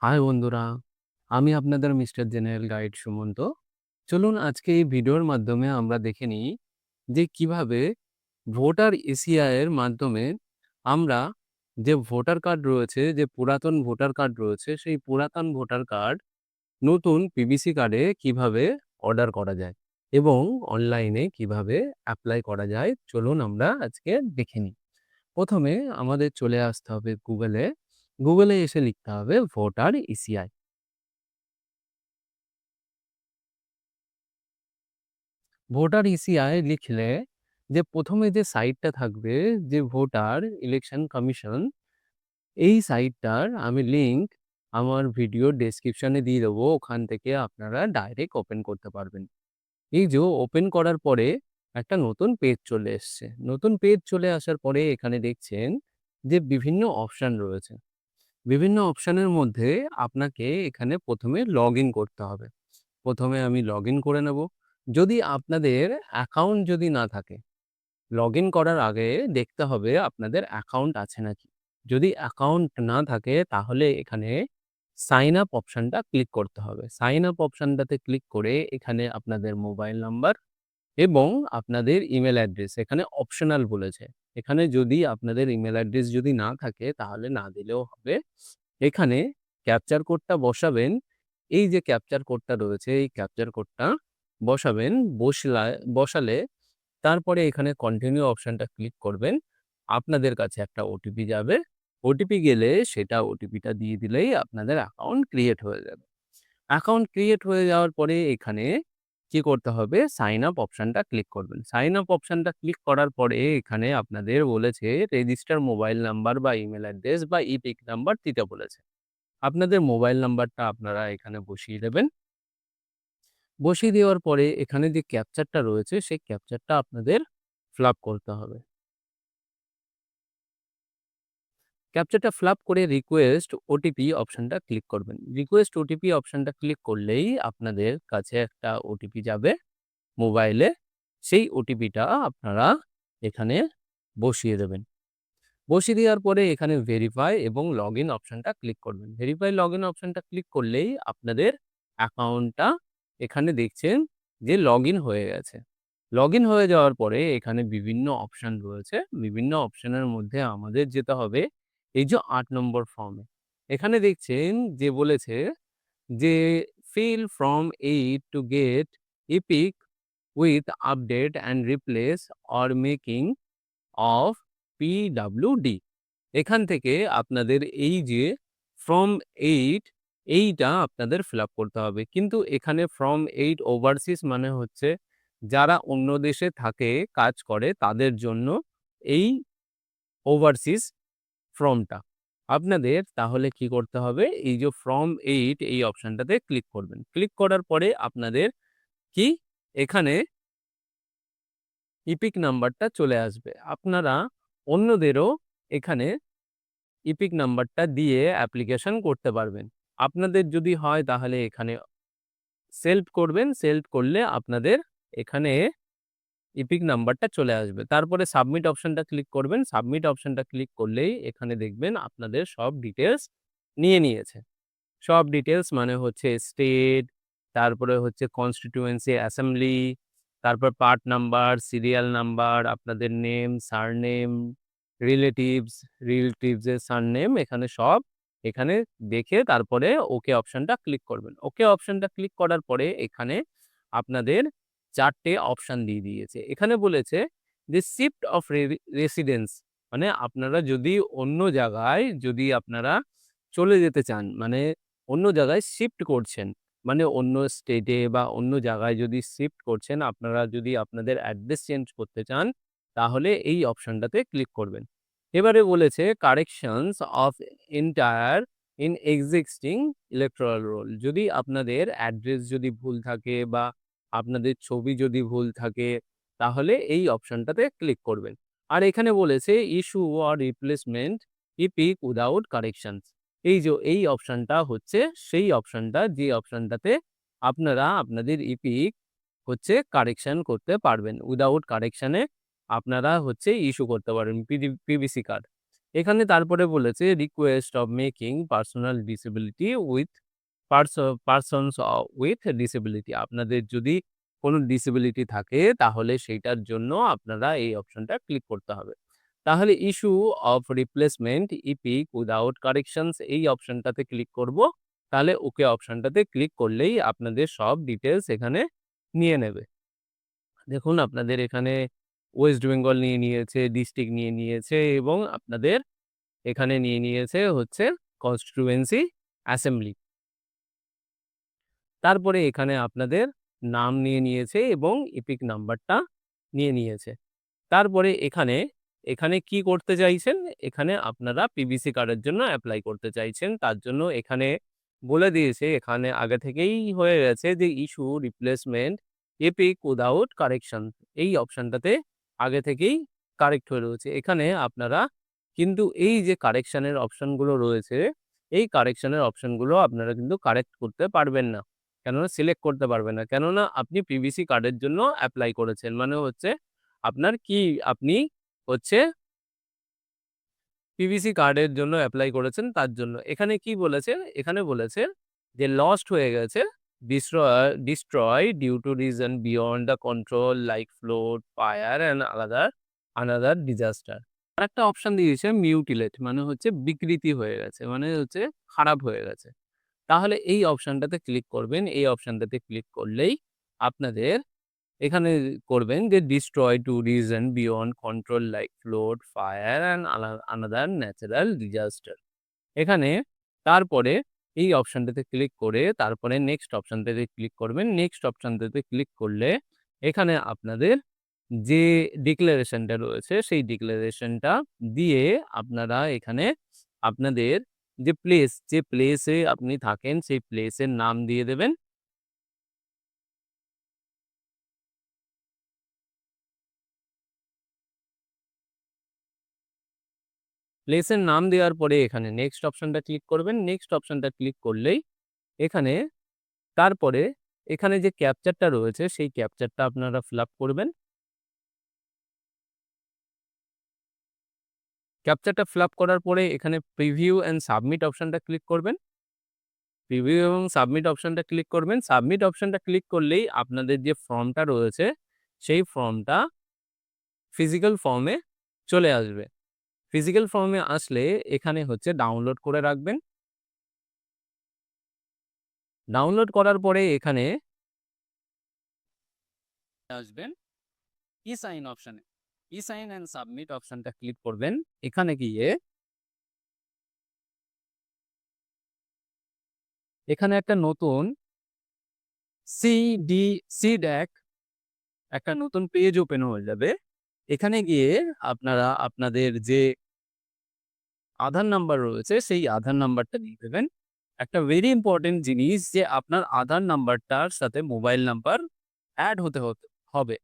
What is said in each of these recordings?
High বন্ধুরা, আমি আপনাদের মিস্টার জেনারেল গাইড সুমন্ত। চলুন আজকে এই ভিডিওর মাধ্যমে আমরা দেখে নিই যে কিভাবে ভোটার এসিআই এর মাধ্যমে আমরা যে ভোটার কার্ড রয়েছে, যে পুরাতন ভোটার কার্ড রয়েছে, সেই পুরাতন ভোটার কার্ড নতুন পিভিসি কার্ডে কিভাবে অর্ডার করা যায় এবং অনলাইনে কিভাবে অ্যাপ্লাই করা যায়। চলুন আমরা আজকে দেখে নিই। প্রথমে আমাদের চলে আসতে হবে গুগলে। গুগলে এসে লিখতে হবে ভোটার ইসিআই। ভোটার ইসিআই লিখলে যে প্রথমে যে সাইটটা থাকবে, যে ভোটার ইলেকশন কমিশন, এই সাইটটার আমি লিংক আমার ভিডিও ডেসক্রিপশনে দিয়ে দেবো। ওখান থেকে আপনারা ডাইরেক্ট ওপেন করতে পারবেন। এই যে ওপেন করার পরে একটা নতুন পেজ চলে এসছে। নতুন পেজ চলে আসার পরে এখানে দেখছেন যে বিভিন্ন অপশন রয়েছে। বিভিন্ন অপশনের মধ্যে আপনাকে এখানে প্রথমে লগ ইন করতে হবে। প্রথমে আমি লগ ইন করে নেব। যদি আপনাদের অ্যাকাউন্ট যদি না থাকে, লগ ইন করার আগে দেখতে হবে আপনাদের অ্যাকাউন্ট আছে নাকি। যদি অ্যাকাউন্ট না থাকে তাহলে এখানে সাইন আপ অপশনটা ক্লিক করতে হবে। সাইন আপ অপশনটাতে ক্লিক করে এখানে আপনাদের মোবাইল নাম্বার এবং আপনাদের ইমেল অ্যাড্রেস এখানে অপশনাল বলেছে। এখানে যদি আপনাদের ইমেল অ্যাড্রেস যদি না থাকে তাহলে না দিলেও হবে। এখানে ক্যাপচার কোডটা বসাবেন। এই যে ক্যাপচার কোডটা রয়েছে, এই ক্যাপচার কোডটা বসাবেন। বসালে তারপরে এখানে কন্টিনিউ অপশনটা ক্লিক করবেন। আপনাদের কাছে একটা ওটিপি যাবে। ওটিপি গেলে সেটা ওটিপিটা দিয়ে দিলেই আপনাদের অ্যাকাউন্ট ক্রিয়েট হয়ে যাবে। অ্যাকাউন্ট ক্রিয়েট হয়ে যাওয়ার পরে এখানে কি করতে হবে? সাইন আপ অপশনটা ক্লিক করবেন। সাইন আপ অপশনটা ক্লিক করার পরে এখানে আপনাদের বলেছে রেজিস্টার মোবাইল নাম্বার বা ইমেল অ্যাড্রেস বা ইপিক নাম্বার দিতে বলেছে। আপনাদের মোবাইল নাম্বারটা আপনারা এখানে বসিয়ে দেবেন। বসিয়ে দেওয়ার পরে এখানে যে ক্যাপচারটা রয়েছে সেই ক্যাপচারটা আপনাদের ফিল আপ করতে হবে। ক্যাপচারটা ফিল আপ করে রিকোয়েস্ট ওটিপি অপশনটা ক্লিক করবেন। রিকোয়েস্ট ওটিপি অপশনটা ক্লিক করলেই আপনাদের কাছে একটা ওটিপি যাবে মোবাইলে। সেই ওটিপিটা আপনারা এখানে বসিয়ে দেবেন। বসিয়ে দেওয়ার পরে এখানে ভেরিফাই এবং লগইন অপশনটা ক্লিক করবেন। ভেরিফাই লগইন অপশনটা ক্লিক করলেই আপনাদের অ্যাকাউন্টটা এখানে দেখছেন যে লগইন হয়ে গেছে। লগইন হয়ে যাওয়ার পরে এখানে বিভিন্ন অপশন রয়েছে। বিভিন্ন অপশনের মধ্যে আমাদের যেতে হবে এই যে ৮ নম্বর ফর্মে। এখানে দেখছেন যে বলেছে যে fill from 8 to get epic with update and replace or making of PWD. এখান থেকে আপনাদের এই যে ফ্রম 8 এইটা আপনাদের ফিল আপ করতে হবে। কিন্তু এখানে ফ্রম 8 ওভারসিজ মানে হচ্ছে যারা অন্য দেশে থাকে, কাজ করে তাদের জন্য এই ওভারসিজ ফর্মটা। আপনাদের তাহলে কি করতে হবে? এই যে ফ্রম 8 এই অপশনটাতে ক্লিক করবেন। ক্লিক করার পরে আপনাদের কি এখানে ইপিক নাম্বারটা চলে আসবে। আপনারা অন্যদেরও এখানে ইপিক নাম্বারটা দিয়ে অ্যাপ্লিকেশন করতে পারবেন। আপনাদের যদি হয় তাহলে এখানে সেলফ করবেন। সেলফ করলে আপনাদের এখানে ইপিক নাম্বারটা চলে আসবে। তারপরে সাবমিট অপশনটা ক্লিক করবেন। সাবমিট অপশনটা ক্লিক করলেই এখানে দেখবেন আপনাদের সব ডিটেইলস নিয়ে নিয়েছে। সব ডিটেইলস মানে হচ্ছে স্টেট, তারপরে হচ্ছে কনস্টিটিউয়েন্সি অ্যাসেম্বলি, তারপর পার্ট নাম্বার, সিরিয়াল নাম্বার, আপনাদের নেম, সারনেম, রিলেটিভস এর সারনেম এখানে সব এখানে দেখে তারপরে ওকে অপশনটা ক্লিক করবেন। ওকে অপশনটা ক্লিক করার পরে এখানে আপনাদের ৪ টে অপশন দিয়ে দিয়েছে। এখানে বলেছে যে শিফট অফ রেসিডেন্স মানে আপনারা যদি অন্য জায়গায় যদি আপনারা চলে যেতে চান, মানে অন্য জায়গায় শিফট করছেন, মানে অন্য স্টেটে বা অন্য জায়গায় যদি শিফট করছেন, আপনারা যদি আপনাদের অ্যাড্রেস চেঞ্জ করতে চান, তাহলে এই অপশনটাতে ক্লিক করবেন। এবারে বলেছে corrections of entire in existing electoral role. যদি আপনাদের অ্যাড্রেস যদি ভুল থাকে বা আপনাদের ছবি যদি ভুল থাকে, তাহলে এই অপশনটাতে ক্লিক করবেন। আর এখানে বলেছে issue or replacement epic without corrections. এই যে এই অপশনটা হচ্ছে সেই অপশনটা যে অপশনটাতে আপনারা আপনাদের ইপিক হচ্ছে কারেকশন করতে পারবেন। উইদাউট কারেকশনে আপনারা হচ্ছে ইস্যু করতে পারবেন পিভিসি কার্ড। এখানে তারপরে বলেছে request of making personal disability with persons with disability. আপনাদের যদি কোনো ডিসেবিলিটি থাকে তাহলে সেইটার জন্য আপনারা এই অপশনটা ক্লিক করতে হবে। তাহলে issue of replacement epic without corrections এই অপশনটাতে ক্লিক করব। তাহলে ওকে অপশনটাতে ক্লিক করলেই আপনাদের সব ডিটেলস এখানে নিয়ে নেবে। দেখুন আপনাদের এখানে ওয়েস্ট বেঙ্গল নিয়ে নিয়েছে, ডিস্ট্রিক্ট নিয়ে নিয়েছে এবং আপনাদের এখানে নিয়ে নিয়েছে হচ্ছে কনস্টিটিউয়েন্সি অ্যাসেম্বলি। তারপরে এখানে আপনাদের নাম নিয়ে নিয়েছে এবং ইপিক নাম্বারটা নিয়ে নিয়েছে। তারপরে এখানে কি করতে চাইছেন? এখানে আপনারা পিভিসি কার্ডের জন্য এপ্লাই করতে চাইছেন। তার জন্য এখানে বলে দিয়েছে, এখানে আগে থেকেই হয়ে গেছে যে issue replacement epic without correction এই অপশনটাতে আগে থেকেই কারেক্ট হয়ে রয়েছে। এখানে আপনারা কিন্তু এই যে কারেকশনের অপশনগুলো রয়েছে, এই কারেকশনের অপশনগুলো আপনারা কিন্তু কারেক্ট করতে পারবেন না। কেননা সিলেক্ট করতে পারবেন না। কেননা আপনি পিভিসি কার্ডের জন্য এপ্লাই করেছেন। মানে হচ্ছে আপনার কি আপনি হচ্ছে পিভিসি কার্ডের জন্য এপ্লাই করেছেন তার জন্য। এখানে কি বলেছে? এখানে বলেছে যে লস্ট হয়ে গেছে, destroy due to reason beyond the control like flood, fire and another disaster. আরেকটা অপশন দিয়েছে মিউটিলেট মানে হচ্ছে বিকৃতি হয়ে গেছে। মানে হচ্ছে খারাপ হয়ে গেছে। তাহলে এই অপশনটাতে ক্লিক করবেন। এই অপশনটাতে ক্লিক করলেই আপনাদের এখানে করবেন যে destroy to reason beyond control like flood, fire and another natural disaster. এখানে তারপরে এই অপশনটাতে ক্লিক করে তারপরে নেক্সট অপশনটাতে ক্লিক করবেন। নেক্সট অপশনটাতে ক্লিক করলে এখানে আপনাদের যে ডিক্লারেশনটা রয়েছে সেই ডিক্লারেশনটা দিয়ে আপনারা এখানে আপনাদের যে প্লেসে আপনি থাকেন সেই প্লেসের নাম দিয়ে দেবেন। প্লেসের নাম দেওয়ার পরে এখানে নেক্সট অপশনটা ক্লিক করবেন। নেক্সট অপশনটা ক্লিক করলেই এখানে তারপরে এখানে যে ক্যাপচারটা রয়েছে সেই ক্যাপচারটা আপনারা ফিল আপ করবেন। ক্যাপচারটা ফিল আপ করার পরে এখানে প্রিভিউ অ্যান্ড সাবমিট অপশনটা ক্লিক করবেন। প্রিভিউ এবং সাবমিট অপশনটা ক্লিক করবেন। সাবমিট অপশনটা ক্লিক করলেই আপনাদের যে ফর্মটা রয়েছে সেই ফর্মটা ফিজিক্যাল ফর্মে চলে আসবে। ফিজিক্যাল ফর্মে আসলে এখানে হচ্ছে ডাউনলোড করে রাখবেন। ডাউনলোড করার পরে এখানে আসবেন ই-সাইন অপশনে। ই-সাইন অ্যান্ড সাবমিট অপশনটা ক্লিক করবেন। এখানে গিয়ে এখানে একটা নতুন সিড্যাক একটা নতুন পেজ ওপেন হয়ে যাবে। এখানে গিয়ে আপনারা আপনাদের যে আধার নাম্বার রয়েছে সেই আধার নাম্বারটা দিয়ে দেবেন। একটা ভেরি ইম্পর্টেন্ট জিনিস যে আপনার আধার নাম্বারটার সাথে মোবাইল নাম্বার অ্যাড হতে হবে।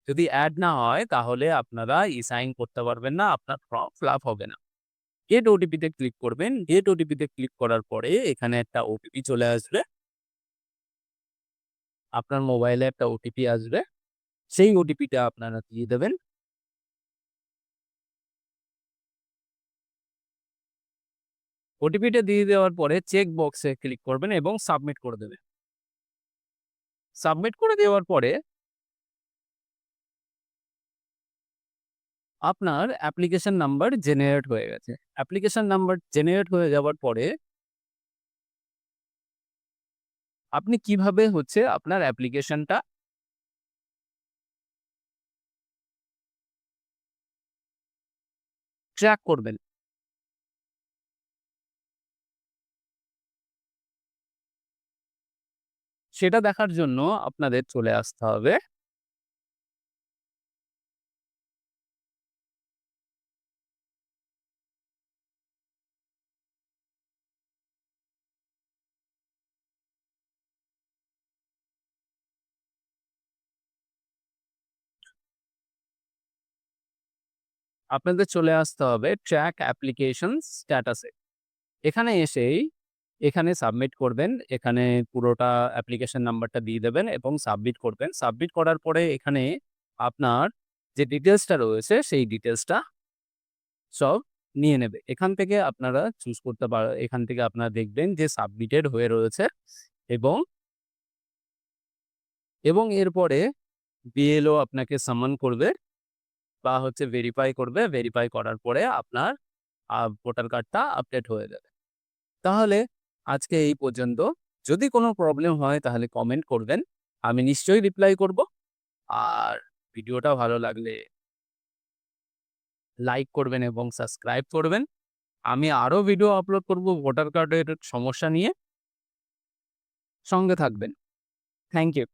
যদি অ্যাড না হয় তাহলে আপনারা ই-সাইন করতে পারবেন না, আপনার ফর্ম ফিল আপ হবে না। গেট ওটিপিতে ক্লিক করবেন। গেট ওটিপিতে ক্লিক করার পরে এখানে একটা ওটিপি চলে আসবে। আপনার মোবাইলে একটা ওটিপি আসবে। সেই ওটিপিটা আপনারা দিয়ে দেবেন। ওটিপিটা দিয়ে দেওয়ার পরে চেক বক্সে ক্লিক করবেন এবং সাবমিট করে দেবেন। সাবমিট করে দেওয়ার পরে আপনার অ্যাপ্লিকেশন নাম্বার জেনারেট হয়ে গেছে। অ্যাপ্লিকেশন নাম্বার জেনারেট হয়ে যাওয়ার পরে আপনি কিভাবে হচ্ছে আপনার অ্যাপ্লিকেশনটা ট্র্যাক করবেন। সেটা দেখার জন্য আপনাদের চলে আসতে হবে ট্র্যাক অ্যাপ্লিকেশন স্ট্যাটাসে। এখানে এসেই এখানে সাবমিট করবেন। এখানে পুরোটা অ্যাপ্লিকেশন নাম্বারটা দিয়ে দেবেন এবং সাবমিট করবেন। সাবমিট করার পরে এখানে আপনার যে ডিটেইলসটা রয়েছে সেই ডিটেইলসটা সব নিয়ে নেবে। এখান থেকে আপনারা চুজ করতে এখান থেকে আপনারা দেখবেন যে সাবমিটেড হয়ে রয়েছে এবং এরপরে বিএলও আপনাকে সামন করবে বা ভেরিফাই করবে। ভেরিফাই করার পরে আপনার ভোটার কার্ডটা আপডেট হয়ে যাবে। তাহলে আজকে এই পর্যন্ত। যদি কোনো প্রবলেম হয় তাহলে কমেন্ট করবেন। আমি নিশ্চয়ই রিপ্লাই করব। আর ভিডিওটা ভালো লাগলে লাইক করবেন এবং সাবস্ক্রাইব করবেন। আমি আরো ভিডিও আপলোড করব ভোটার কার্ডের সমস্যা নিয়ে। সঙ্গে থাকবেন। Thank you.